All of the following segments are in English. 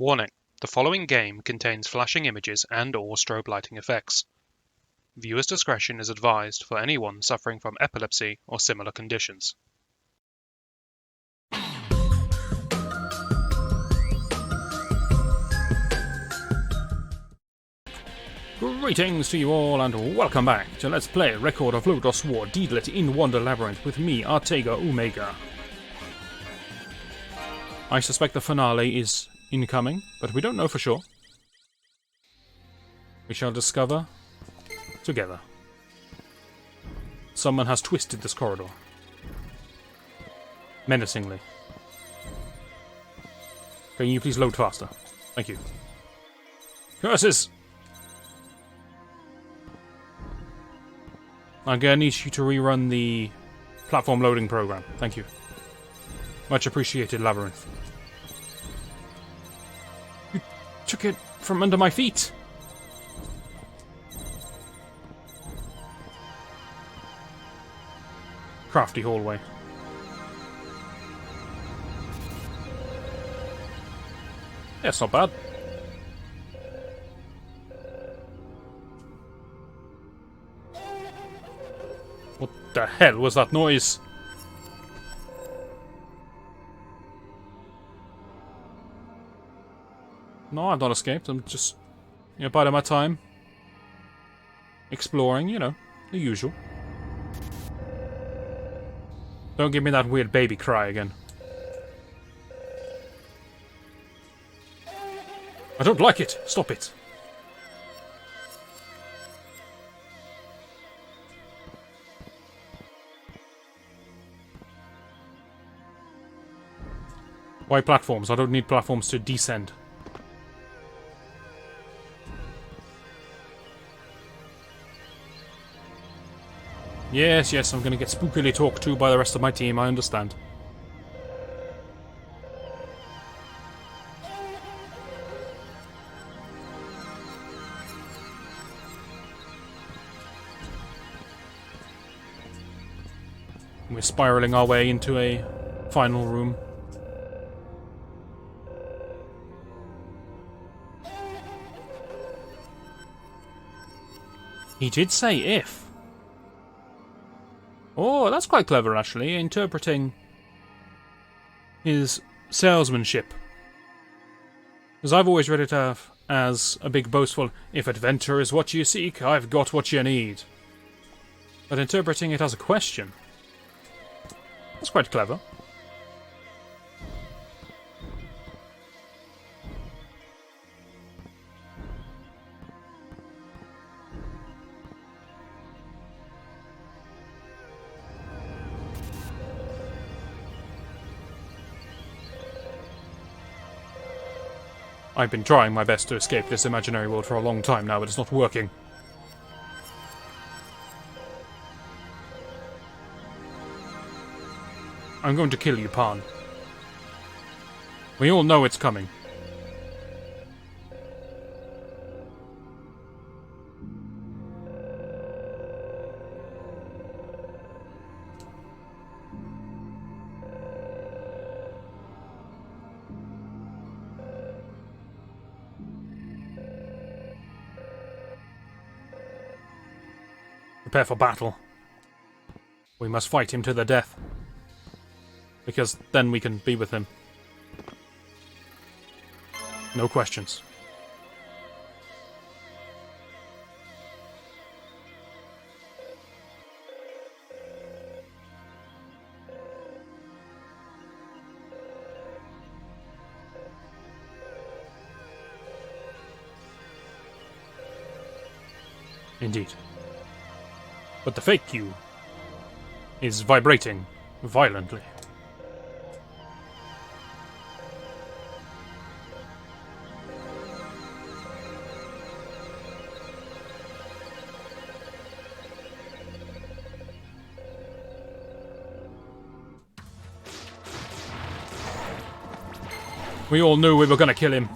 Warning: the following game contains flashing images and/or strobe lighting effects. Viewer's discretion is advised for anyone suffering from epilepsy or similar conditions. Greetings to you all and welcome back to Let's Play Record of Lodoss War Deedlit in Wonder Labyrinth with me, Artega Omega. I suspect the finale is incoming, but we don't know for sure. We shall discover together. Someone has twisted this corridor. Menacingly. Can you please load faster? Thank you. Curses! I'm gonna need you to rerun the platform loading program. Thank you. Much appreciated, Labyrinth. You took it from under my feet! Crafty hallway. Yeah, it's not bad. What the hell was that noise? No, I've not escaped. I'm just, biding my time. Exploring, the usual. Don't give me that weird baby cry again. I don't like it! Stop it! Why platforms? I don't need platforms to descend. Yes, I'm gonna get spookily talked to by the rest of my team, I understand. We're spiraling our way into a final room. He did say if. Oh, that's quite clever, actually, interpreting his salesmanship. Because I've always read it as a big boastful, if adventure is what you seek, I've got what you need. But interpreting it as a question, that's quite clever. I've been trying my best to escape this imaginary world for a long time now, but it's not working. I'm going to kill you, Pan. We all know it's coming. Prepare for battle. We must fight him to the death. Because then we can be with him. No questions. Indeed. But the fake you is vibrating violently. We all knew we were gonna kill him.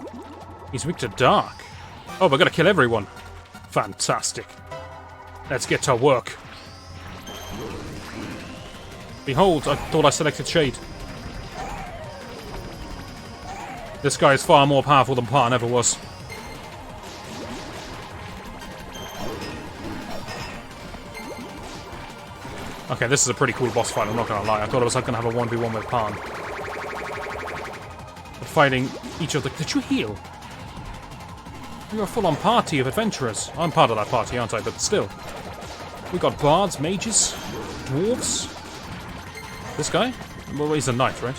He's weak to dark. Oh, we're gonna kill everyone. Fantastic. Let's get to work. Behold, I thought I selected Shade. This guy is far more powerful than Pan ever was. Okay, this is a pretty cool boss fight, I'm not gonna lie. I thought I was gonna have a 1v1 with Pan. But fighting each of the... Did you heal? You're a full-on party of adventurers. I'm part of that party, aren't I? But still. We got bards, mages, dwarves. This guy? Well, he's a knight, right?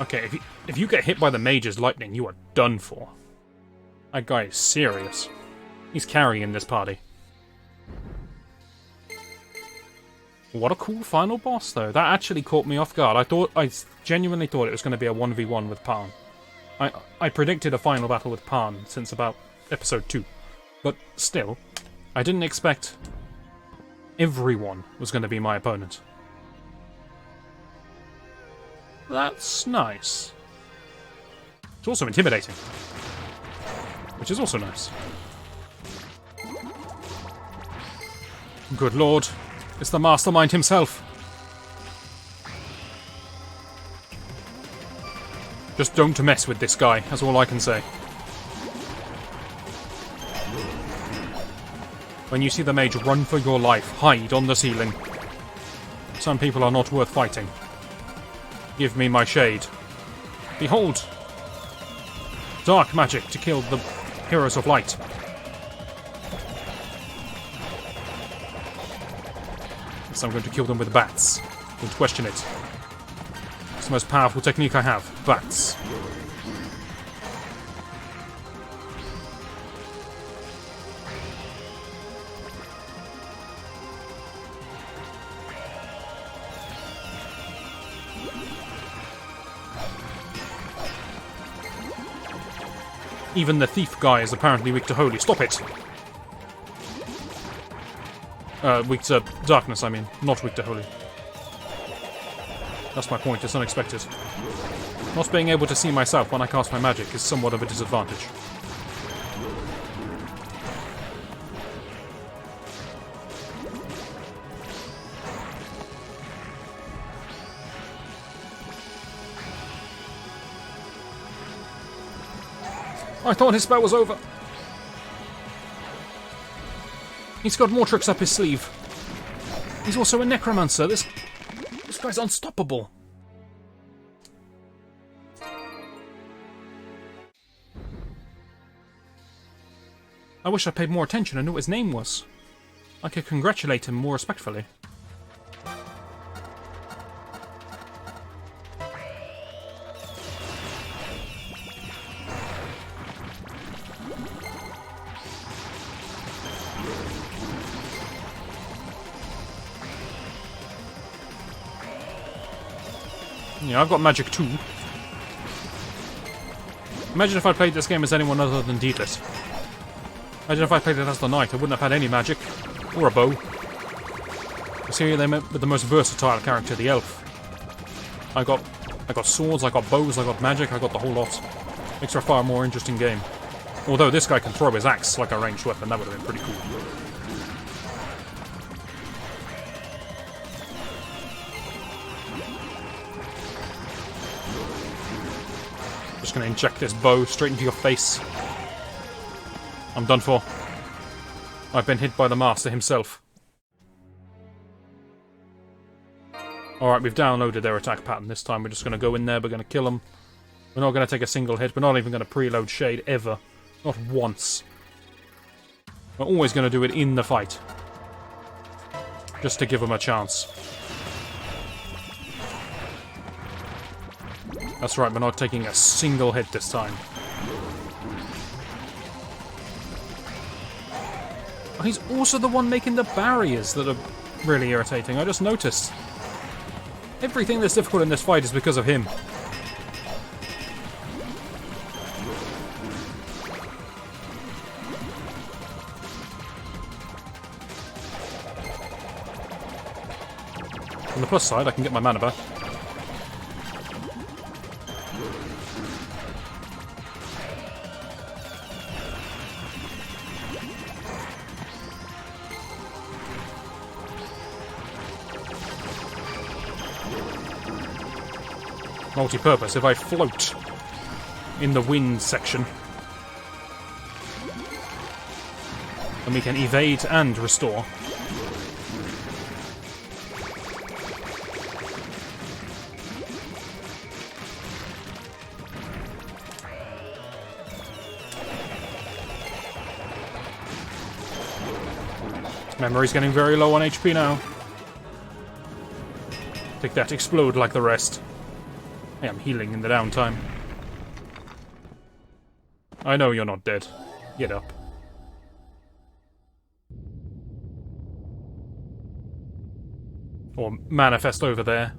Okay, if you get hit by the mage's lightning, you are done for. That guy is serious. He's carrying this party. What a cool final boss, though. That actually caught me off guard. I genuinely thought it was going to be a 1v1 with Pan. I predicted a final battle with Pan since about episode 2. But still, I didn't expect everyone was going to be my opponent. That's nice. It's also intimidating. Which is also nice. Good lord. It's the mastermind himself. Just don't mess with this guy, that's all I can say. When you see the mage, run for your life. Hide on the ceiling. Some people are not worth fighting. Give me my shade. Behold! Dark magic to kill the heroes of light. So I'm going to kill them with bats. Don't question it. It's the most powerful technique I have. Bats. Even the thief guy is apparently weak to holy. Stop it! Weak to darkness, I mean. Not weak to holy. That's my point, it's unexpected. Not being able to see myself when I cast my magic is somewhat of a disadvantage. I thought his spell was over. He's got more tricks up his sleeve. He's also a necromancer. This guy's unstoppable. I wish I paid more attention and knew what his name was. I could congratulate him more respectfully. Yeah, I've got magic too. Imagine if I played this game as anyone other than Deedlit. Imagine if I played it as the knight, I wouldn't have had any magic. Or a bow. You see, they met with the most versatile character, the elf. I got swords, I got bows, I got magic, I got the whole lot. Makes for a far more interesting game. Although this guy can throw his axe like a ranged weapon, that would have been pretty cool. Just gonna inject this bow straight into your face. I'm done for. I've been hit by the master himself. Alright, we've downloaded their attack pattern this time. We're just gonna go in there, we're gonna kill them. We're not gonna take a single hit, we're not even gonna preload shade ever. Not once. We're always gonna do it in the fight. Just to give them a chance. That's right, we're not taking a single hit this time. Oh, he's also the one making the barriers that are really irritating. I just noticed. Everything that's difficult in this fight is because of him. On the plus side, I can get my mana back. multi-purpose if I float in the wind section. And we can evade and restore. Memory's getting very low on HP now. Take that, explode like the rest. I am healing in the downtime. I know you're not dead. Get up. Or manifest over there.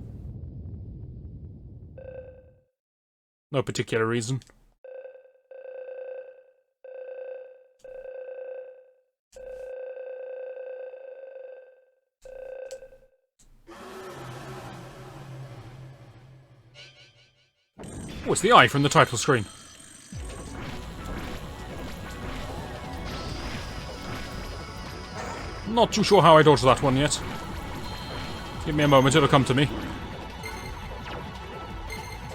No particular reason. Oh, it's the eye from the title screen. Not too sure how I dodged that one yet. Give me a moment, it'll come to me.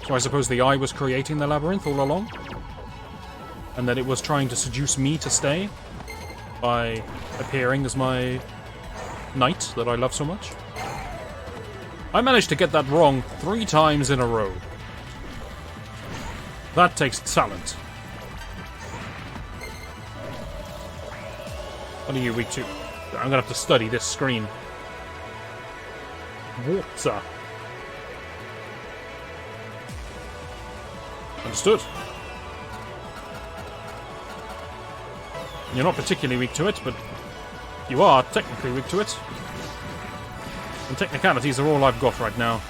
So I suppose the eye was creating the labyrinth all along? And that it was trying to seduce me to stay by appearing as my knight that I love so much? I managed to get that wrong 3 times in a row. That takes talent. What are you weak to? I'm gonna have to study this screen. Water. Understood. You're not particularly weak to it, but you are technically weak to it. And technicalities are all I've got right now.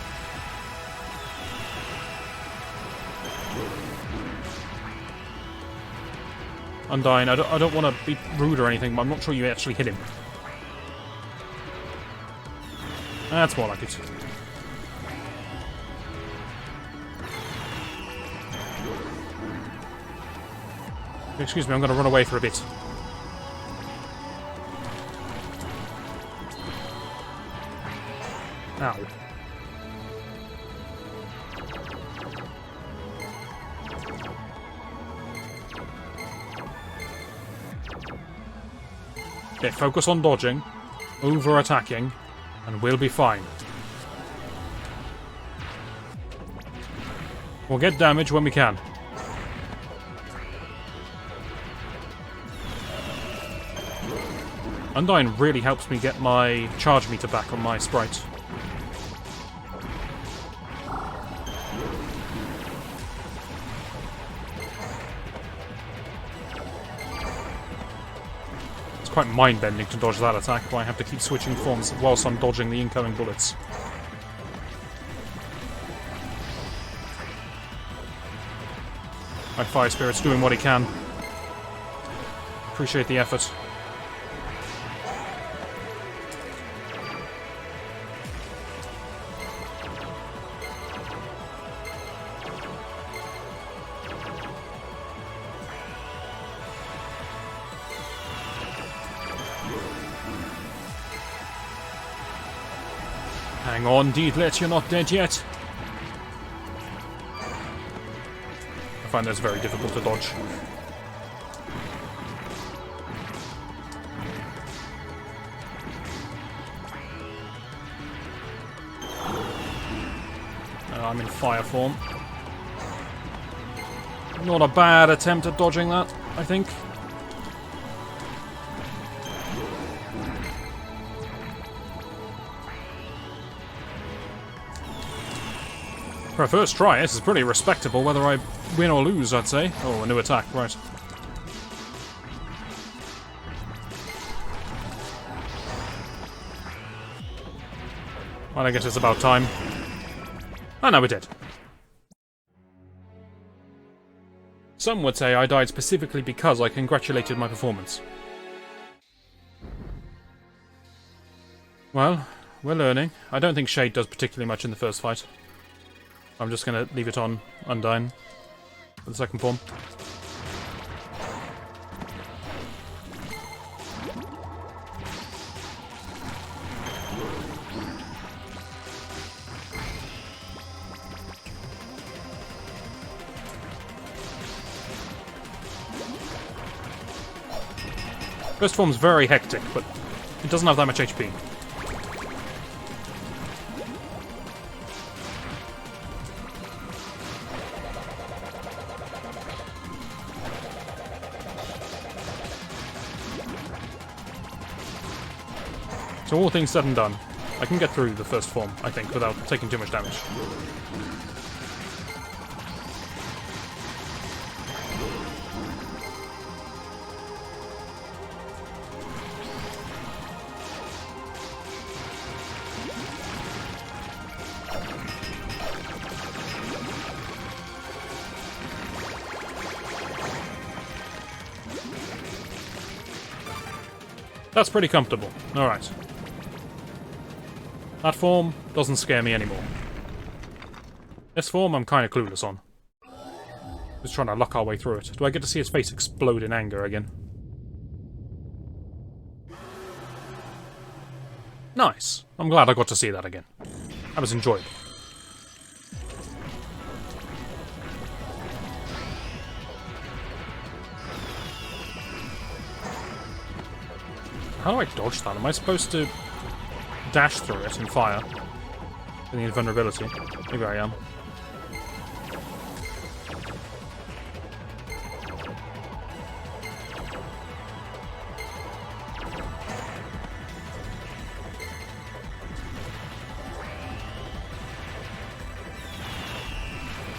Undyne, I don't want to be rude or anything, but I'm not sure you actually hit him. That's more like it. Excuse me, I'm going to run away for a bit. Ow. Okay, focus on dodging, over-attacking, and we'll be fine. We'll get damage when we can. Undyne really helps me get my charge meter back on my sprite. Quite mind-bending to dodge that attack, but I have to keep switching forms whilst I'm dodging the incoming bullets. My fire spirit's doing what he can. Appreciate the effort. Hang on, Deedlit, you're not dead yet. I find this very difficult to dodge. I'm in fire form. Not a bad attempt at dodging that, I think. For a first try, this is pretty respectable, whether I win or lose, I'd say. Oh, a new attack, right. Well, I guess it's about time. Oh, no, we're dead. Some would say I died specifically because I congratulated my performance. Well, we're learning. I don't think Shade does particularly much in the first fight. I'm just going to leave it on Undyne for the second form. First form's very hectic, but it doesn't have that much HP. So all things said and done, I can get through the first form, I think, without taking too much damage. That's pretty comfortable. Alright. That form doesn't scare me anymore. This form I'm kind of clueless on. Just trying to luck our way through it. Do I get to see his face explode in anger again? Nice. I'm glad I got to see that again. That was enjoyable. How do I dodge that? Am I supposed to dash through it and fire? In the invulnerability. Maybe I am.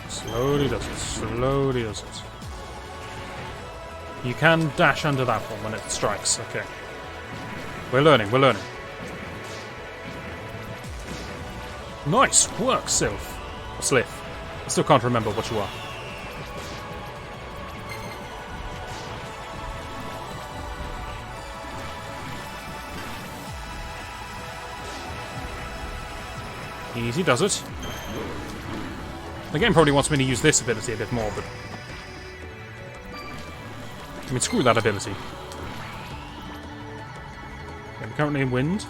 Slowly does it. Slowly does it. You can dash under that one when it strikes. Okay. We're learning, we're learning. Nice work, Sylph. Or Slith. I still can't remember what you are. Easy does it. The game probably wants me to use this ability a bit more, but... I mean, screw that ability. I'm currently in wind.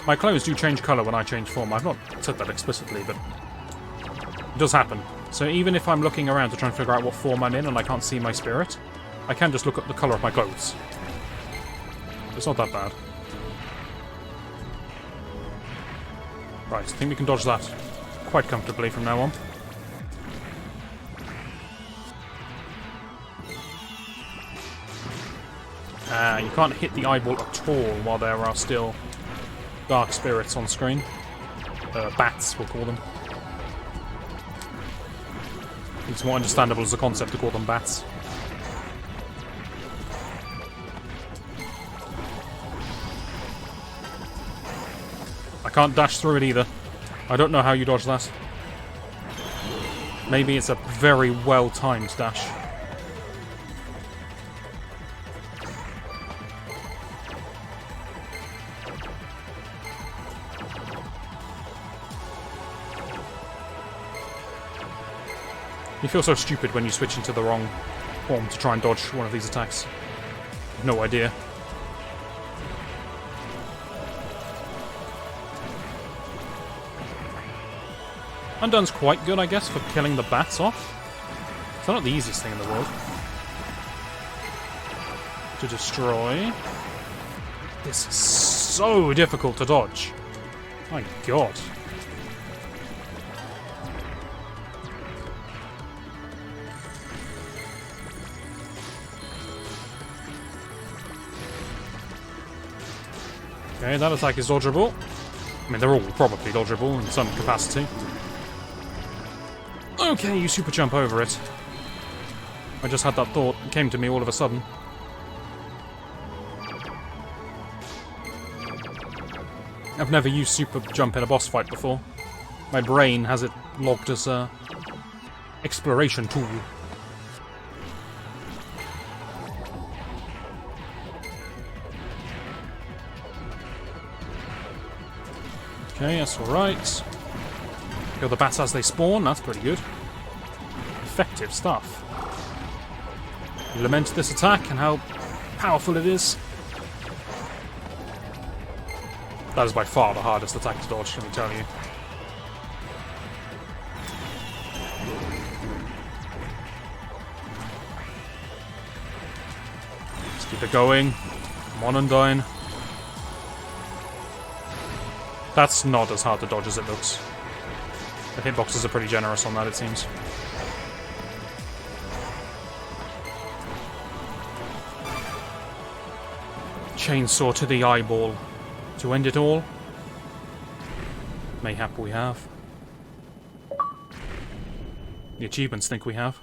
My clothes do change colour when I change form. I've not said that explicitly, but it does happen. So even if I'm looking around to try and figure out what form I'm in and I can't see my spirit, I can just look at the colour of my clothes. It's not that bad. Right, I think we can dodge that quite comfortably from now on. You can't hit the eyeball at all while there are still dark spirits on screen. Bats, we'll call them. It's more understandable as a concept to call them bats. I can't dash through it either. I don't know how you dodge that. Maybe it's a very well-timed dash. You feel so stupid when you switch into the wrong form to try and dodge one of these attacks. No idea. Undun's quite good, I guess, for killing the bats off. It's not the easiest thing in the world to destroy. This is so difficult to dodge. My god. Okay, that attack is dodgeable. I mean, they're all probably dodgeable in some capacity. Okay, you super jump over it. I just had that thought. It came to me all of a sudden. I've never used super jump in a boss fight before. My brain has it logged as a exploration tool. Okay, that's alright. Kill the bats as they spawn, that's pretty good. Effective stuff. You lament this attack and how powerful it is. That is by far the hardest attack to dodge, let me tell you. Let's keep it going. Come on, Undyne. That's not as hard to dodge as it looks. The hitboxes are pretty generous on that, it seems. Chainsaw to the eyeball. To end it all? Mayhap we have. The achievements think we have.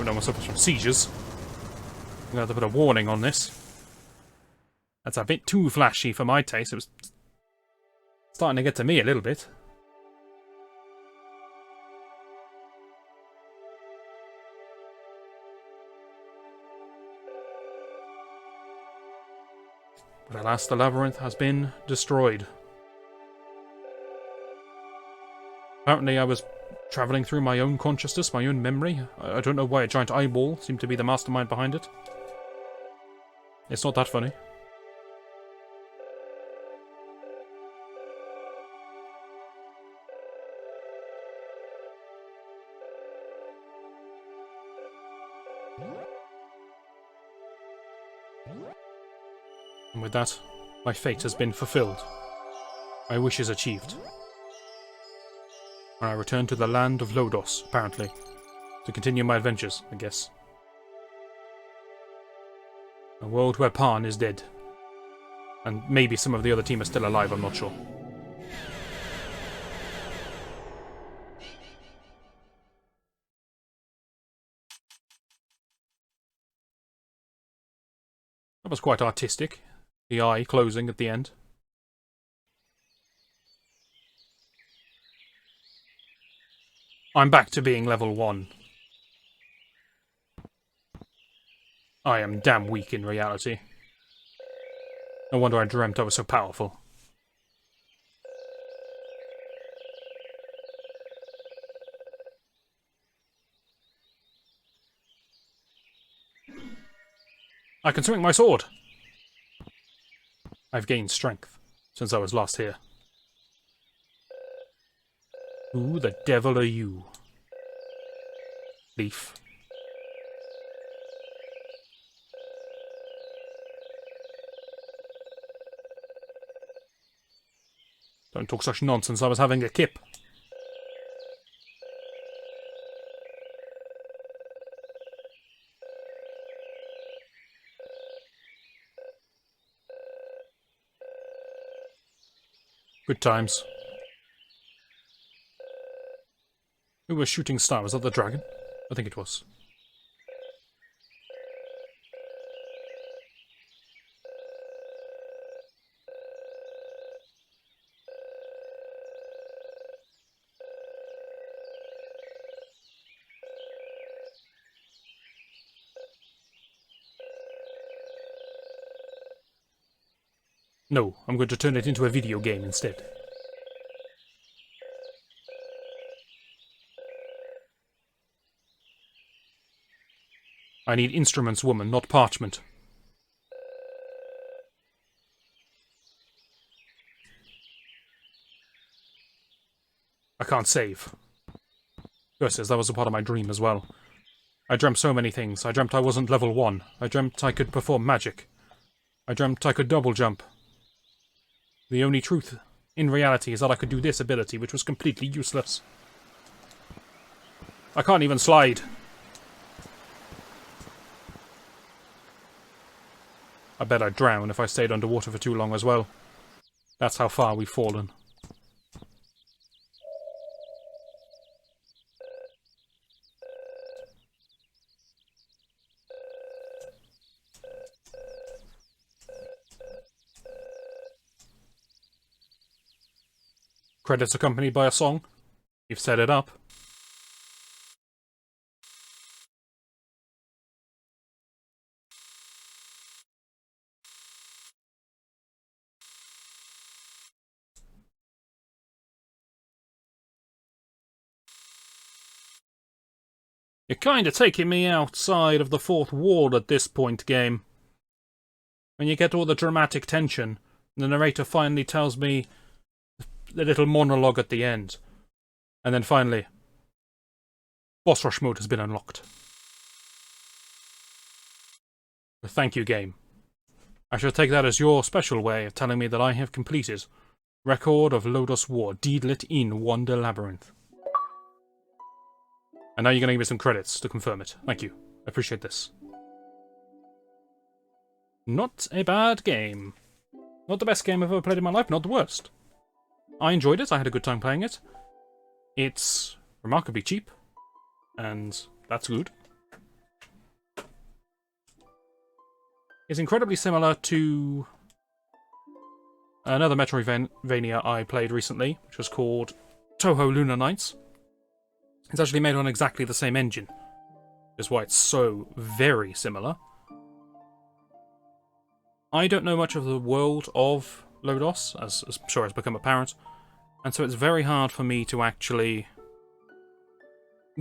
Oh no, one suffers from seizures. I'm gonna have to put a warning on this. That's a bit too flashy for my taste. It was starting to get to me a little bit. But alas, the labyrinth has been destroyed. Apparently I was travelling through my own consciousness, my own memory. I don't know why a giant eyeball seemed to be the mastermind behind it. It's not that funny. And with that, my fate has been fulfilled. My wish is achieved. And I return to the land of Lodoss, apparently. To continue my adventures, I guess. A world where Pan is dead. And maybe some of the other team are still alive, I'm not sure. That was quite artistic. The eye closing at the end. I'm back to being level 1. I am damn weak in reality. No wonder I dreamt I was so powerful. I can swing my sword! I've gained strength since I was last here. Who the devil are you? Leaf. Don't talk such nonsense, I was having a kip. Good times. Who was shooting star? Was that the dragon? I think it was. No, I'm going to turn it into a video game instead. I need instruments, woman, not parchment. I can't save. Curses, that was a part of my dream as well. I dreamt so many things. I dreamt I wasn't level 1. I dreamt I could perform magic. I dreamt I could double jump. The only truth in reality is that I could do this ability, which was completely useless. I can't even slide. I bet I'd drown if I stayed underwater for too long as well. That's how far we've fallen. Credits accompanied by a song. You've set it up. You're kinda taking me outside of the fourth wall at this point, game. When you get all the dramatic tension, the narrator finally tells me the little monologue at the end. And then finally, boss rush mode has been unlocked. Thank you, game. I shall take that as your special way of telling me that I have completed Record of Lodoss War, deedlit in Wonder Labyrinth. And now you're going to give me some credits to confirm it. Thank you. I appreciate this. Not a bad game. Not the best game I've ever played in my life, not the worst. I enjoyed it, I had a good time playing it. It's remarkably cheap, and that's good. It's incredibly similar to another Metroidvania I played recently, which was called Touhou Lunar Nights. It's actually made on exactly the same engine, which is why it's so very similar. I don't know much of the world of Lodoss, as I'm sure has become apparent, and so it's very hard for me to actually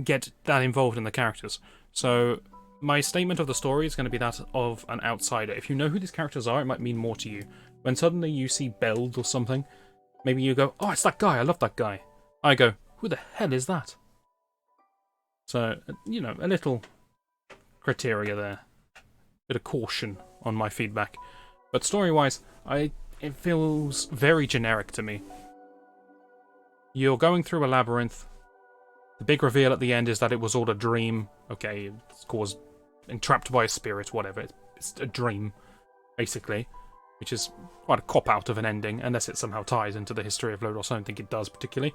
get that involved in the characters. So my statement of the story is going to be that of an outsider. If you know who these characters are, it might mean more to you. When suddenly you see Beld or something, maybe you go, oh, it's that guy, I love that guy. I go, who the hell is that? So, you know, a little criteria there. Bit of caution on my feedback. But story-wise, it feels very generic to me. You're going through a labyrinth. The big reveal at the end is that it was all a dream. Okay, it's caused entrapped by a spirit, whatever. It's a dream, basically, which is quite a cop-out of an ending, unless it somehow ties into the history of Lodoss. I don't think it does particularly.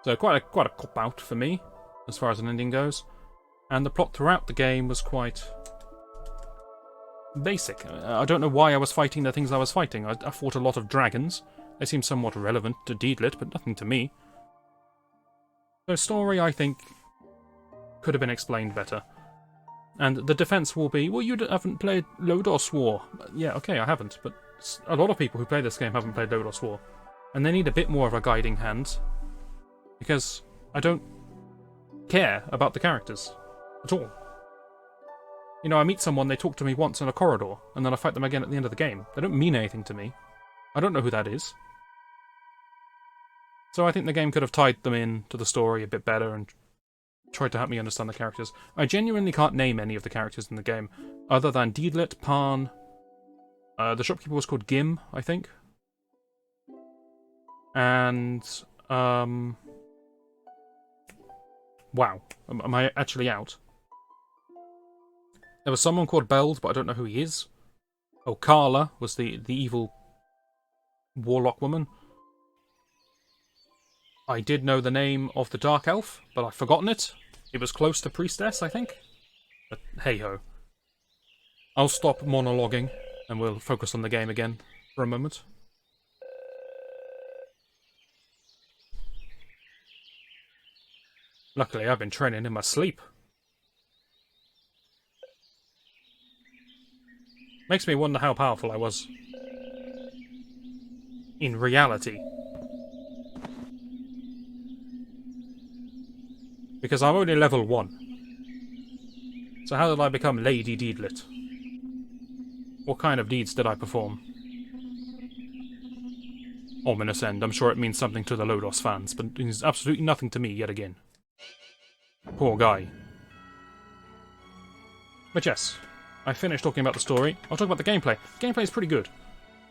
So quite a cop-out for me, as far as an ending goes. And the plot throughout the game was quite basic. I don't know why I was fighting the things I was fighting. I fought a lot of dragons. They seem somewhat relevant to deedlit, but nothing to me. The story, I think, could have been explained better. And the defense will be, well, you haven't played Lodoss War. Yeah, okay, I haven't, but a lot of people who play this game haven't played Lodoss War. And they need a bit more of a guiding hand. Because I don't care about the characters at all. You know, I meet someone, they talk to me once in a corridor, and then I fight them again at the end of the game. They don't mean anything to me. I don't know who that is. So I think the game could have tied them in to the story a bit better and tried to help me understand the characters. I genuinely can't name any of the characters in the game, other than Deedlit, Pan. The shopkeeper was called Gim, I think. And, wow. Am I actually out? There was someone called Beld, but I don't know who he is. Oh, Carla was the evil warlock woman. I did know the name of the Dark Elf, but I've forgotten it. It was close to Priestess, I think. But hey-ho. I'll stop monologuing, and we'll focus on the game again for a moment. Luckily, I've been training in my sleep. Makes me wonder how powerful I was in reality. Because I'm only level 1. So how did I become Lady Deedlit? What kind of deeds did I perform? Ominous end. I'm sure it means something to the Lodoss fans, but it means absolutely nothing to me yet again. Poor guy. But yes, I finished talking about the story. I'll talk about the gameplay. The gameplay is pretty good.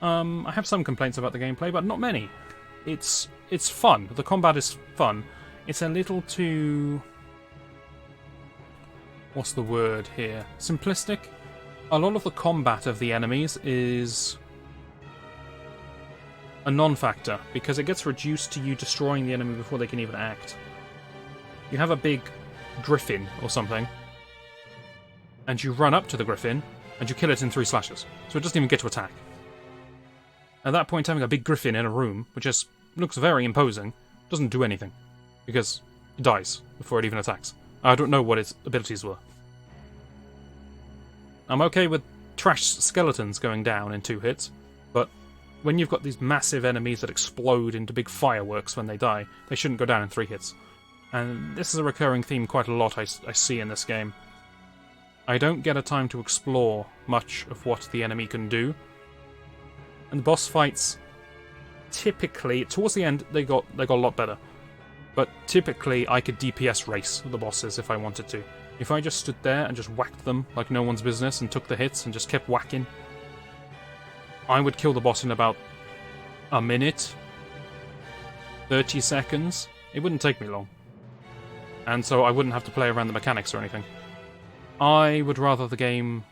I have some complaints about the gameplay, but not many. It's fun. The combat is fun. It's a little too... what's the word here? Simplistic? A lot of the combat of the enemies is a non-factor, because it gets reduced to you destroying the enemy before they can even act. You have a big griffin or something, and you run up to the griffin, and you kill it in 3 slashes. So it doesn't even get to attack. At that point, having a big griffin in a room, which just looks very imposing, doesn't do anything. Because it dies before it even attacks. I don't know what its abilities were. I'm okay with trash skeletons going down in 2 hits, but when you've got these massive enemies that explode into big fireworks when they die, they shouldn't go down in 3 hits. And this is a recurring theme quite a lot I see in this game. I don't get a time to explore much of what the enemy can do. And the boss fights, typically, towards the end, they got a lot better. But typically, I could DPS race the bosses if I wanted to. If I just stood there and just whacked them like no one's business and took the hits and just kept whacking, I would kill the boss in about a minute, 30 seconds. It wouldn't take me long. And so I wouldn't have to play around the mechanics or anything. I would rather the game...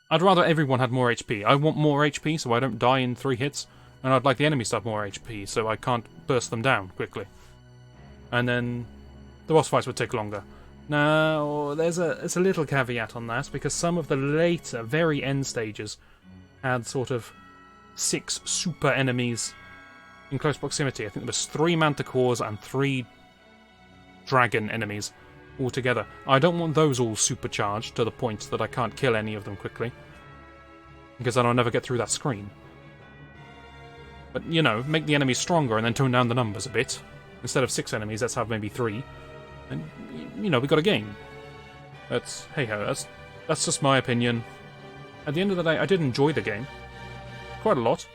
I'd rather everyone had more HP. I want more HP so I don't die in 3 hits, and I'd like the enemies to have more HP so I can't burst them down quickly. And then the boss fights would take longer. Now, there's a little caveat on that, because some of the later, very end stages had sort of 6 super enemies in close proximity. I think there was 3 manticores and 3 dragon enemies altogether. I don't want those all supercharged to the point that I can't kill any of them quickly, because then I'll never get through that screen. But, you know, make the enemies stronger and then tone down the numbers a bit. Instead of 6 enemies, let's have maybe 3. And, you know, we got a game. That's, hey-ho, that's just my opinion. At the end of the day, I did enjoy the game. Quite a lot.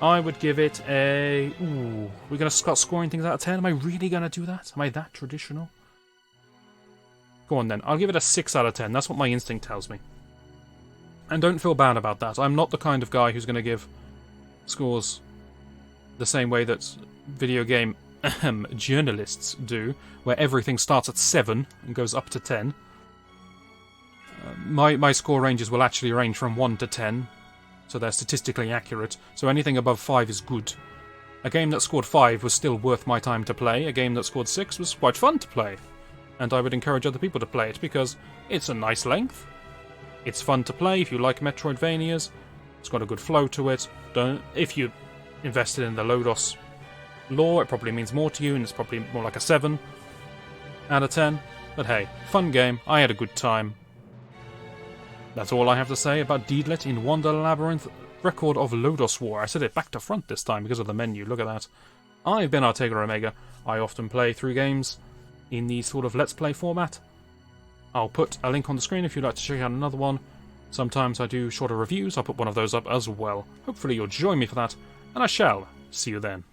I would give it a... Ooh, we're going to start scoring things out of 10? Am I really going to do that? Am I that traditional? Go on then, I'll give it a 6 out of 10. That's what my instinct tells me. And don't feel bad about that. I'm not the kind of guy who's going to give scores the same way that video game journalists do, where everything starts at 7 and goes up to 10. My score ranges will actually range from 1 to 10, so they're statistically accurate, so anything above 5 is good. A game that scored 5 was still worth my time to play, a game that scored 6 was quite fun to play, and I would encourage other people to play it because it's a nice length, it's fun to play if you like Metroidvanias, it's got a good flow to it. If you invested in the Lodoss lore, it probably means more to you, and it's probably more like a 7 out of 10. But hey, fun game, I had a good time. That's all I have to say about Deedlit in Wonder Labyrinth, Record of Lodoss War. I said it back to front this time because of the menu, look at that. I've been Artega Omega. I often play through games in the sort of Let's Play format. I'll put a link on the screen if you'd like to check out another one. Sometimes I do shorter reviews, I'll put one of those up as well. Hopefully you'll join me for that, and I shall see you then.